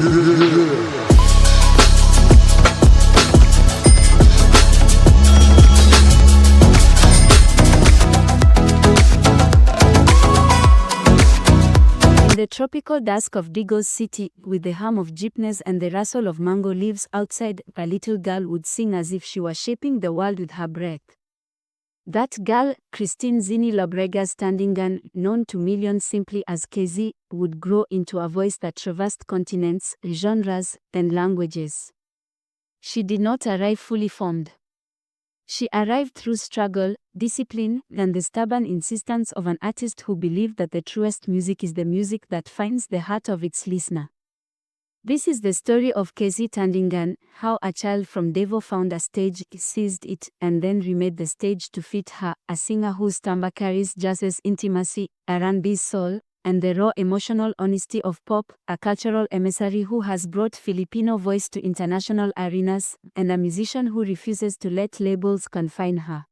In the tropical dusk of Digos City, with the hum of jeepneys and the rustle of mango leaves outside, a little girl would sing as if she was shaping the world with her breath. That girl, Christine Zini Lobregas Tandingan, known to millions simply as KZ, would grow into a voice that traversed continents, genres, and languages. She did not arrive fully formed. She arrived through struggle, discipline, and the stubborn insistence of an artist who believed that the truest music is the music that finds the heart of its listener. This is the story of KZ Tandingan, how a child from Devo found a stage, seized it, and then remade the stage to fit her, a singer whose timbre carries jazz's intimacy, R&B's soul, and the raw emotional honesty of pop, a cultural emissary who has brought Filipino voice to international arenas, and a musician who refuses to let labels confine her.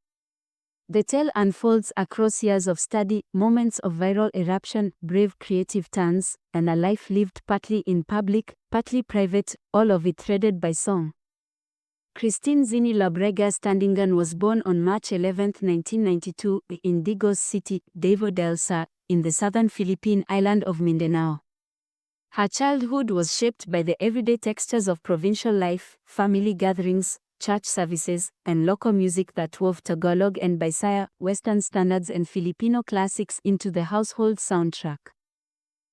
The tale unfolds across years of study, moments of viral eruption, brave creative turns, and a life lived partly in public, partly private, all of it threaded by song. Christine Zini Lobregas Tandingan was born on March 11, 1992, in Digos City, Davao del Sur, in the southern Philippine island of Mindanao. Her childhood was shaped by the everyday textures of provincial life, family gatherings, church services, and local music that wove Tagalog and Bisaya, Western standards and Filipino classics into the household soundtrack.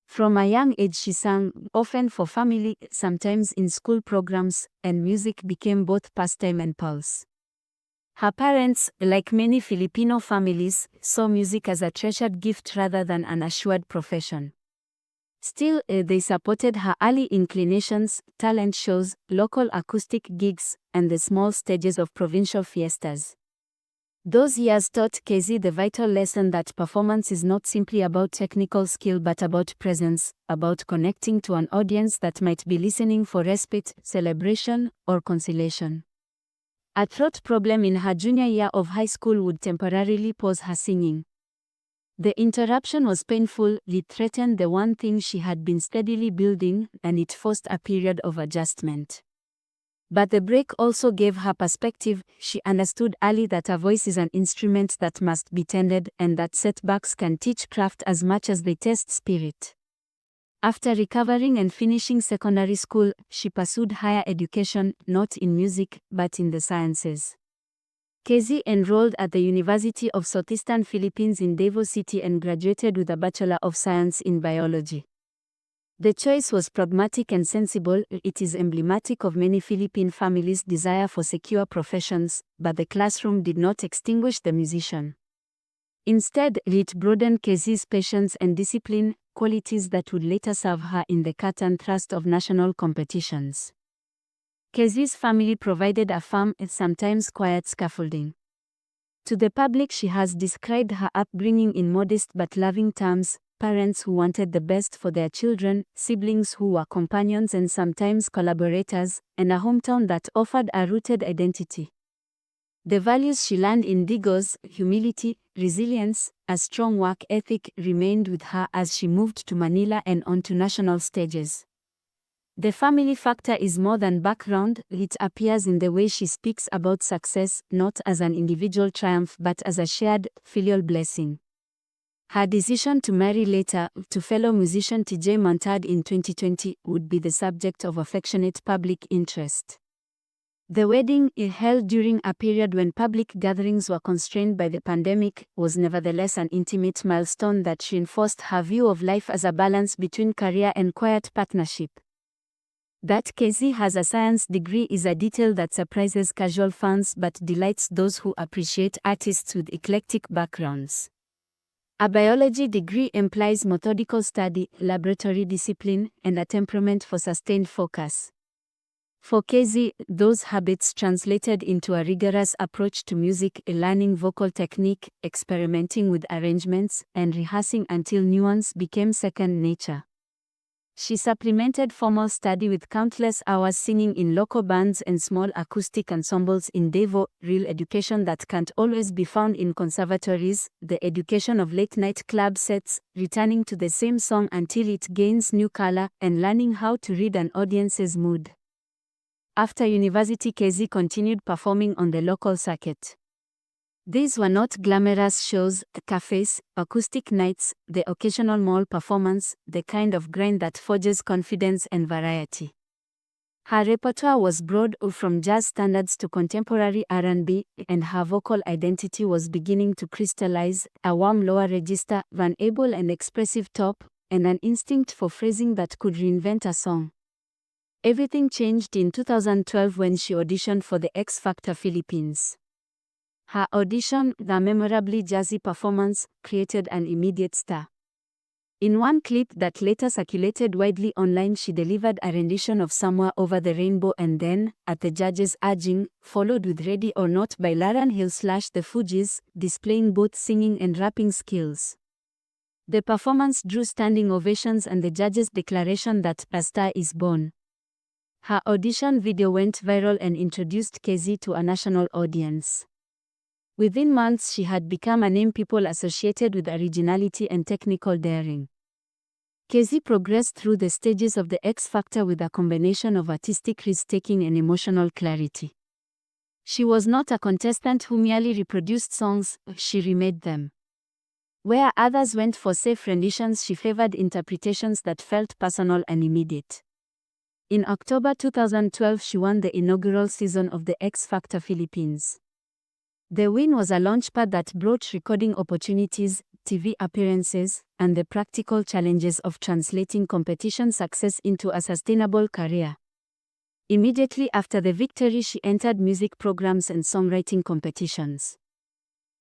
From a young age she sang, often for family, sometimes in school programs, and music became both pastime and pulse. Her parents, like many Filipino families, saw music as a treasured gift rather than an assured profession. Still, they supported her early inclinations, talent shows, local acoustic gigs, and the small stages of provincial fiestas. Those years taught KZ the vital lesson that performance is not simply about technical skill but about presence, about connecting to an audience that might be listening for respite, celebration, or consolation. A throat problem in her junior year of high school would temporarily pause her singing. The interruption was painful, it threatened the one thing she had been steadily building, and it forced a period of adjustment. But the break also gave her perspective. She understood early that a voice is an instrument that must be tended, and that setbacks can teach craft as much as they test spirit. After recovering and finishing secondary school, she pursued higher education, not in music, but in the sciences. KZ enrolled at the University of Southeastern Philippines in Davao City and graduated with a Bachelor of Science in Biology. The choice was pragmatic and sensible. It is emblematic of many Philippine families' desire for secure professions, but the classroom did not extinguish the musician. Instead, it broadened KZ's patience and discipline, qualities that would later serve her in the cut and thrust of national competitions. KZ's family provided a firm, sometimes quiet scaffolding. To the public she has described her upbringing in modest but loving terms: parents who wanted the best for their children, siblings who were companions and sometimes collaborators, and a hometown that offered a rooted identity. The values she learned in Digos, humility, resilience, a strong work ethic, remained with her as she moved to Manila and onto national stages. The family factor is more than background, it appears in the way she speaks about success, not as an individual triumph but as a shared, filial blessing. Her decision to marry later, to fellow musician TJ Montad in 2020, would be the subject of affectionate public interest. The wedding, held during a period when public gatherings were constrained by the pandemic, was nevertheless an intimate milestone that reinforced her view of life as a balance between career and quiet partnership. That KZ has a science degree is a detail that surprises casual fans but delights those who appreciate artists with eclectic backgrounds. A biology degree implies methodical study, laboratory discipline, and a temperament for sustained focus. For KZ, those habits translated into a rigorous approach to music, learning vocal technique, experimenting with arrangements, and rehearsing until nuance became second nature. She supplemented formal study with countless hours singing in local bands and small acoustic ensembles in Devo, real education that can't always be found in conservatories, the education of late-night club sets, returning to the same song until it gains new color, and learning how to read an audience's mood. After university, Casey continued performing on the local circuit. These were not glamorous shows, cafes, acoustic nights, the occasional mall performance, the kind of grind that forges confidence and variety. Her repertoire was broad, from jazz standards to contemporary R&B, and her vocal identity was beginning to crystallize, a warm lower register, an able and expressive top, and an instinct for phrasing that could reinvent a song. Everything changed in 2012 when she auditioned for the X Factor Philippines. Her audition, the memorably jazzy performance, created an immediate star. In one clip that later circulated widely online, she delivered a rendition of Somewhere Over the Rainbow and then, at the judges' urging, followed with Ready or Not by Lauryn Hill/The Fugees, displaying both singing and rapping skills. The performance drew standing ovations and the judges' declaration that a star is born. Her audition video went viral and introduced Casey to a national audience. Within months, she had become a name people associated with originality and technical daring. Casey progressed through the stages of the X Factor with a combination of artistic risk-taking and emotional clarity. She was not a contestant who merely reproduced songs, she remade them. Where others went for safe renditions, she favored interpretations that felt personal and immediate. In October 2012, she won the inaugural season of the X Factor Philippines. The win was a launchpad that brought recording opportunities, TV appearances, and the practical challenges of translating competition success into a sustainable career. Immediately after the victory, she entered music programs and songwriting competitions.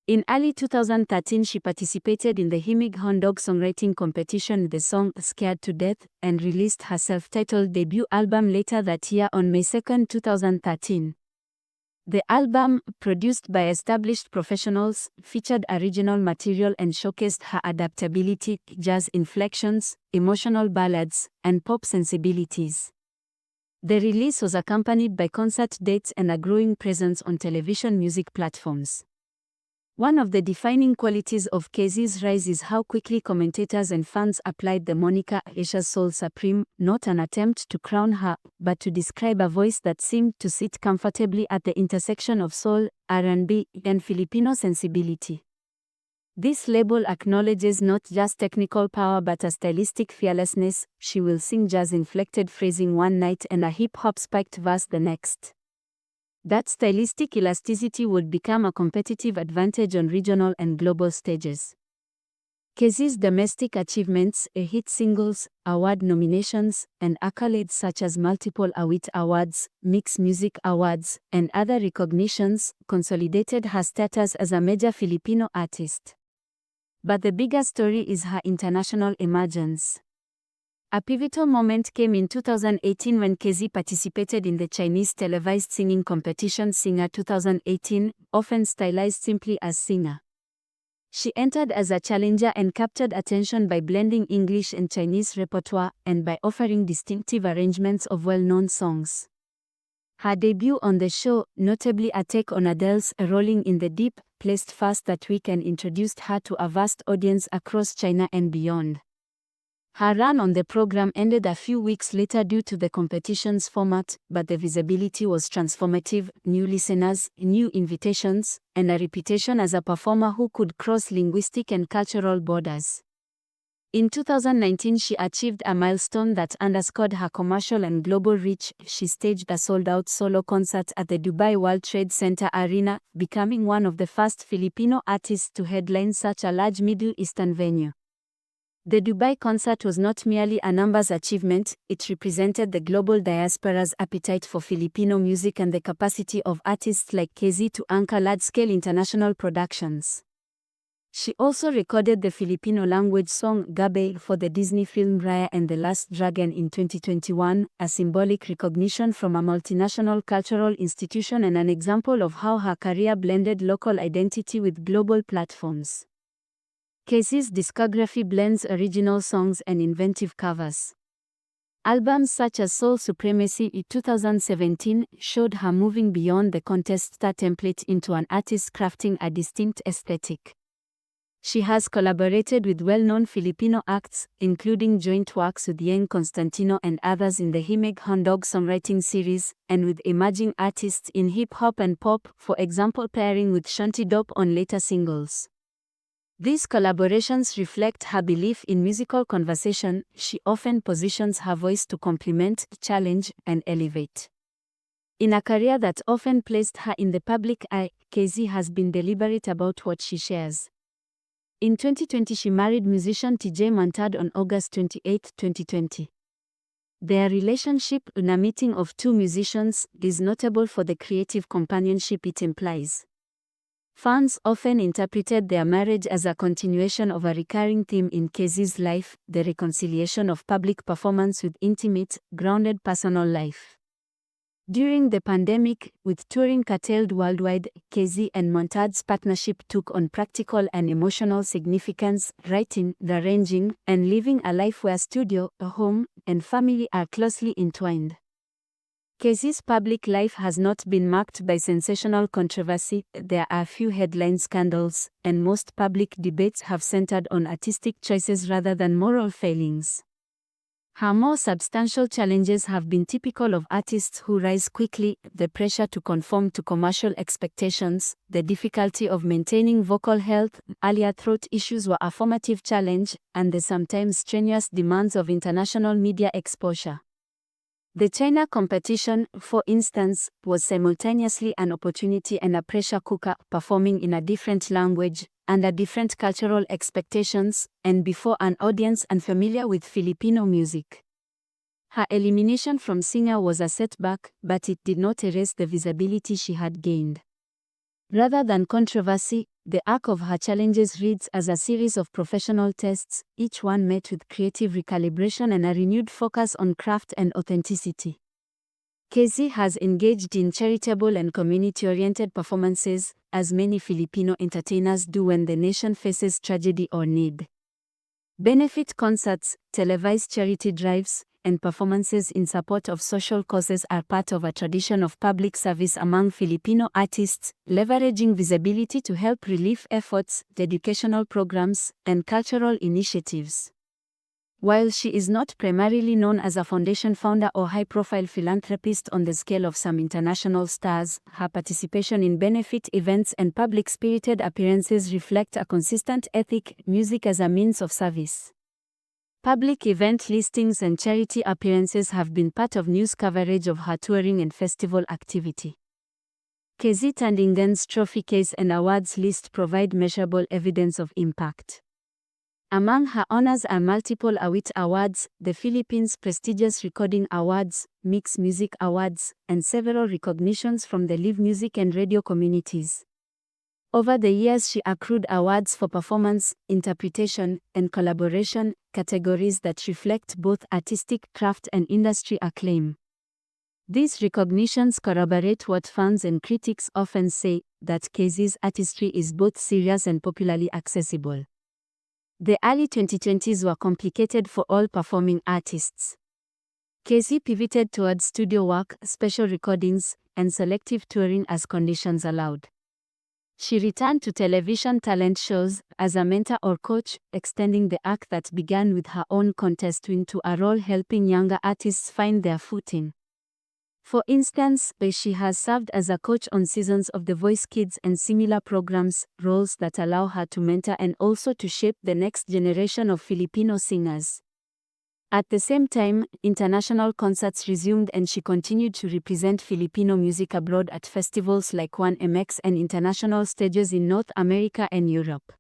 In early 2013, she participated in the Himig Hondog songwriting competition with the song Scared to Death, and released her self-titled debut album later that year on May 2, 2013. The album, produced by established professionals, featured original material and showcased her adaptability, jazz inflections, emotional ballads, and pop sensibilities. The release was accompanied by concert dates and a growing presence on television music platforms. One of the defining qualities of Casey's rise is how quickly commentators and fans applied the moniker Asia's Soul Supreme, not an attempt to crown her, but to describe a voice that seemed to sit comfortably at the intersection of soul, R&B, and Filipino sensibility. This label acknowledges not just technical power but a stylistic fearlessness. She will sing jazz-inflected phrasing one night and a hip-hop spiked verse the next. That stylistic elasticity would become a competitive advantage on regional and global stages. Casey's domestic achievements, hit singles, award nominations, and accolades such as multiple AWIT Awards, Mix Music Awards, and other recognitions, consolidated her status as a major Filipino artist. But the bigger story is her international emergence. A pivotal moment came in 2018 when Casey participated in the Chinese televised singing competition Singer 2018, often stylized simply as Singer. She entered as a challenger and captured attention by blending English and Chinese repertoire, and by offering distinctive arrangements of well-known songs. Her debut on the show, notably a take on Adele's Rolling in the Deep, placed first that week and introduced her to a vast audience across China and beyond. Her run on the program ended a few weeks later due to the competition's format, but the visibility was transformative: new listeners, new invitations, and a reputation as a performer who could cross linguistic and cultural borders. In 2019, she achieved a milestone that underscored her commercial and global reach. She staged a sold-out solo concert at the Dubai World Trade Center Arena, becoming one of the first Filipino artists to headline such a large Middle Eastern venue. The Dubai concert was not merely a numbers achievement, it represented the global diaspora's appetite for Filipino music and the capacity of artists like Casey to anchor large-scale international productions. She also recorded the Filipino-language song Gabe for the Disney film Raya and the Last Dragon in 2021, a symbolic recognition from a multinational cultural institution and an example of how her career blended local identity with global platforms. Casey's discography blends original songs and inventive covers. Albums such as Soul Supremacy in 2017 showed her moving beyond the contest star template into an artist crafting a distinct aesthetic. She has collaborated with well-known Filipino acts, including joint works with Yeng Constantino and others in the Himig Handog songwriting series, and with emerging artists in hip-hop and pop, for example pairing with Shanty Dope on later singles. These collaborations reflect her belief in musical conversation. She often positions her voice to complement, challenge, and elevate. In a career that often placed her in the public eye, KZ has been deliberate about what she shares. In 2020 she married musician TJ Mantad on August 28, 2020. Their relationship, a meeting of two musicians, is notable for the creative companionship it implies. Fans often interpreted their marriage as a continuation of a recurring theme in KZ's life, the reconciliation of public performance with intimate, grounded personal life. During the pandemic, with touring curtailed worldwide, KZ and Montad's partnership took on practical and emotional significance, writing, arranging, and living a life where studio, a home, and family are closely entwined. KZ's public life has not been marked by sensational controversy. There are few headline scandals, and most public debates have centered on artistic choices rather than moral failings. Her more substantial challenges have been typical of artists who rise quickly: the pressure to conform to commercial expectations, the difficulty of maintaining vocal health, earlier throat issues were a formative challenge, and the sometimes strenuous demands of international media exposure. The China competition, for instance, was simultaneously an opportunity and a pressure cooker, performing in a different language, under different cultural expectations, and before an audience unfamiliar with Filipino music. Her elimination from Singer was a setback, but it did not erase the visibility she had gained. Rather than controversy, the arc of her challenges reads as a series of professional tests, each one met with creative recalibration and a renewed focus on craft and authenticity. KZ has engaged in charitable and community-oriented performances, as many Filipino entertainers do when the nation faces tragedy or need. Benefit concerts, televised charity drives, and performances in support of social causes are part of a tradition of public service among Filipino artists, leveraging visibility to help relief efforts, educational programs, and cultural initiatives. While she is not primarily known as a foundation founder or high-profile philanthropist on the scale of some international stars, her participation in benefit events and public-spirited appearances reflect a consistent ethic: music as a means of service. Public event listings and charity appearances have been part of news coverage of her touring and festival activity. KZ Tandingan's trophy case and awards list provide measurable evidence of impact. Among her honors are multiple Awit Awards, the Philippines' prestigious Recording Awards, Mix Music Awards, and several recognitions from the live music and radio communities. Over the years she accrued awards for performance, interpretation, and collaboration, categories that reflect both artistic craft and industry acclaim. These recognitions corroborate what fans and critics often say, that KZ's artistry is both serious and popularly accessible. The early 2020s were complicated for all performing artists. KZ pivoted towards studio work, special recordings, and selective touring as conditions allowed. She returned to television talent shows as a mentor or coach, extending the arc that began with her own contest win to a role helping younger artists find their footing. For instance, she has served as a coach on seasons of The Voice Kids and similar programs, roles that allow her to mentor and also to shape the next generation of Filipino singers. At the same time, international concerts resumed and she continued to represent Filipino music abroad at festivals like 1MX and international stages in North America and Europe.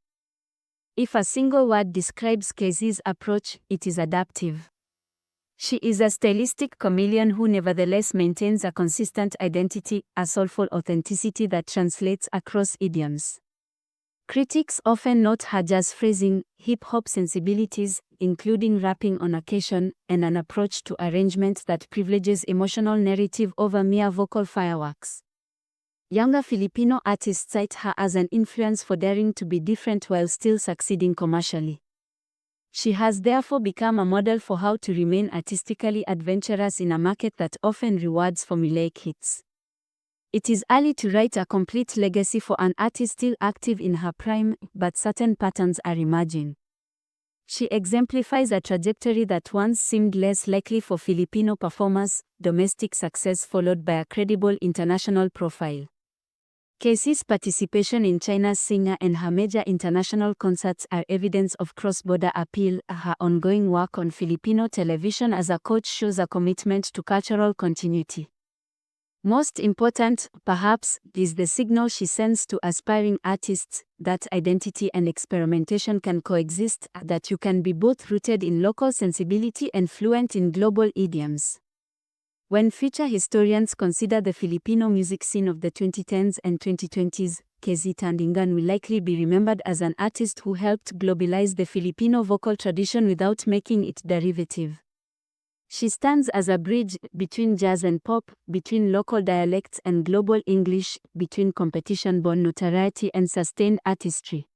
If a single word describes KZ's approach, it is adaptive. She is a stylistic chameleon who nevertheless maintains a consistent identity, a soulful authenticity that translates across idioms. Critics often note her jazz phrasing, hip-hop sensibilities, including rapping on occasion, and an approach to arrangement that privileges emotional narrative over mere vocal fireworks. Younger Filipino artists cite her as an influence for daring to be different while still succeeding commercially. She has therefore become a model for how to remain artistically adventurous in a market that often rewards formulaic hits. It is early to write a complete legacy for an artist still active in her prime, but certain patterns are emerging. She exemplifies a trajectory that once seemed less likely for Filipino performers: domestic success followed by a credible international profile. Casey's participation in China's Singer and her major international concerts are evidence of cross-border appeal. Her ongoing work on Filipino television as a coach shows a commitment to cultural continuity. Most important, perhaps, is the signal she sends to aspiring artists that identity and experimentation can coexist, that you can be both rooted in local sensibility and fluent in global idioms. When future historians consider the Filipino music scene of the 2010s and 2020s, Casey Tandingan will likely be remembered as an artist who helped globalize the Filipino vocal tradition without making it derivative. She stands as a bridge between jazz and pop, between local dialects and global English, between competition-born notoriety and sustained artistry.